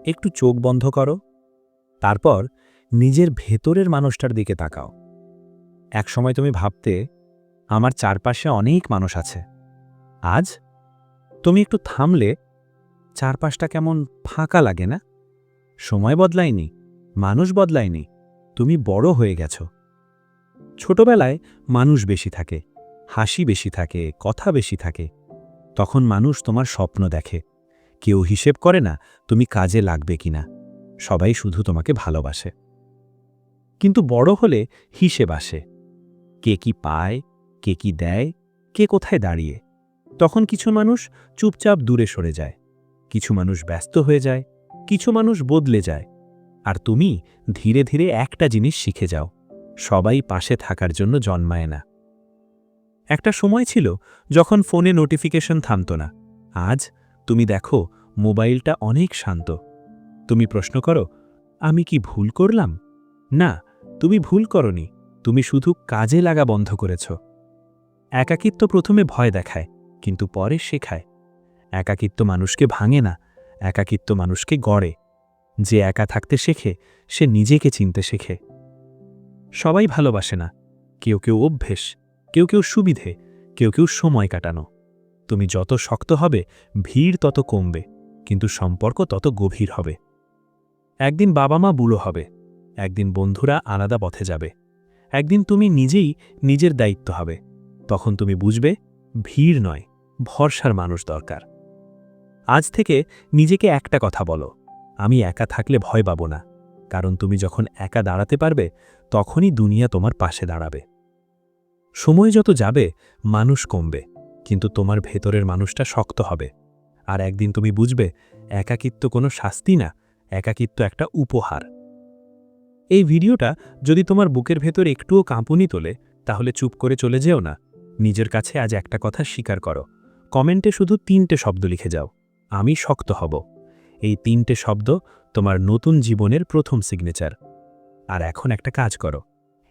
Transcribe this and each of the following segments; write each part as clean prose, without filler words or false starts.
একটু চোখ বন্ধ করো, তারপর নিজের ভেতরের মানুষটার দিকে তাকাও। একসময় তুমি ভাবতে, আমার চারপাশে অনেক মানুষ আছে। আজ তুমি একটু থামলে চারপাশটা কেমন ফাঁকা লাগে না? সময় বদলায়নি, মানুষ বদলায়নি, তুমি বড় হয়ে গেছ। ছোটবেলায় মানুষ বেশি থাকে, হাসি বেশি থাকে, কথা বেশি থাকে। তখন মানুষ তোমার স্বপ্ন দেখে, কেউ হিসেব করে না তুমি কাজে লাগবে কিনা, সবাই শুধু তোমাকে ভালোবাসে। কিন্তু বড় হলে হিসেব আসে, কে কি পায়, কে কি দেয়, কে কোথায় দাঁড়িয়ে। তখন কিছু মানুষ চুপচাপ দূরে সরে যায়, কিছু মানুষ ব্যস্ত হয়ে যায়, কিছু মানুষ বদলে যায়। আর তুমি ধীরে ধীরে একটা জিনিস শিখে যাও, সবাই পাশে থাকার জন্য জন্মায় না। একটা সময় ছিল যখন ফোনে নোটিফিকেশন থামত না। আজ তুমি দেখো মোবাইলটা অনেক শান্ত। তুমি প্রশ্ন করো, আমি কি ভুল করলাম? না, তুমি ভুল করনি, তুমি শুধু কাজে লাগা বন্ধ করেছ। একাকিত্ব প্রথমে ভয় দেখায়, কিন্তু পরে শেখায়। একাকিত্ব মানুষকে ভাঙে না, একাকিত্ব মানুষকে গড়ে। যে একা থাকতে শেখে সে নিজেকে চিনতে শেখে। সবাই ভালোবাসে না, কেউ কেউ অভ্যেস, কেউ কেউ সুবিধে, কেউ কেউ সময় কাটানো। তুমি যত শক্ত হবে ভিড় তত কমবে, কিন্তু সম্পর্ক তত গভীর হবে। একদিন বাবা মা বুড়ো হবে, একদিন বন্ধুরা আলাদা পথে যাবে, একদিন তুমি নিজেই নিজের দায়িত্ব হবে। তখন তুমি বুঝবে ভিড় নয়, ভরসার মানুষ দরকার। আজ থেকে নিজেকে একটা কথা বলো, আমি একা থাকলে ভয় পাবো না, কারণ তুমি যখন একা দাঁড়াতে পারবে তখনই দুনিয়া তোমার পাশে দাঁড়াবে। সময় যত যাবে মানুষ কমবে, কিন্তু তোমার ভেতরের মানুষটা শক্ত হবে। আর একদিন তুমি বুঝবে একাকিত্ব কোনো শাস্তি না, একাকিত্ব একটা উপহার। এই ভিডিওটা যদি তোমার বুকের ভেতর একটুও কাঁপুনি তোলে, তাহলে চুপ করে চলে যেও না। নিজের কাছে আজ একটা কথা স্বীকার করো। কমেন্টে শুধু 3টে শব্দ লিখে যাও, আমি শক্ত হব। এই 3টে শব্দ তোমার নতুন জীবনের প্রথম সিগনেচার। আর এখন একটা কাজ করো,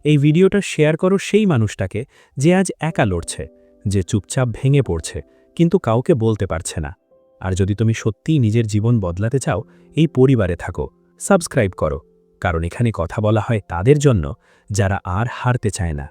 এই ভিডিওটা শেয়ার করো সেই মানুষটাকে যে আজ একা লড়ছে, যে চুপচাপ ভেঙে পড়ছে কিন্তু কাউকে বলতে পারছে না। আর যদি তুমি সত্যিই নিজের জীবন বদলাতে চাও, এই পরিবারে থাকো, সাবস্ক্রাইব করো, কারণ এখানে কথা বলা হয় তাদের জন্য যারা আর হারতে চায় না।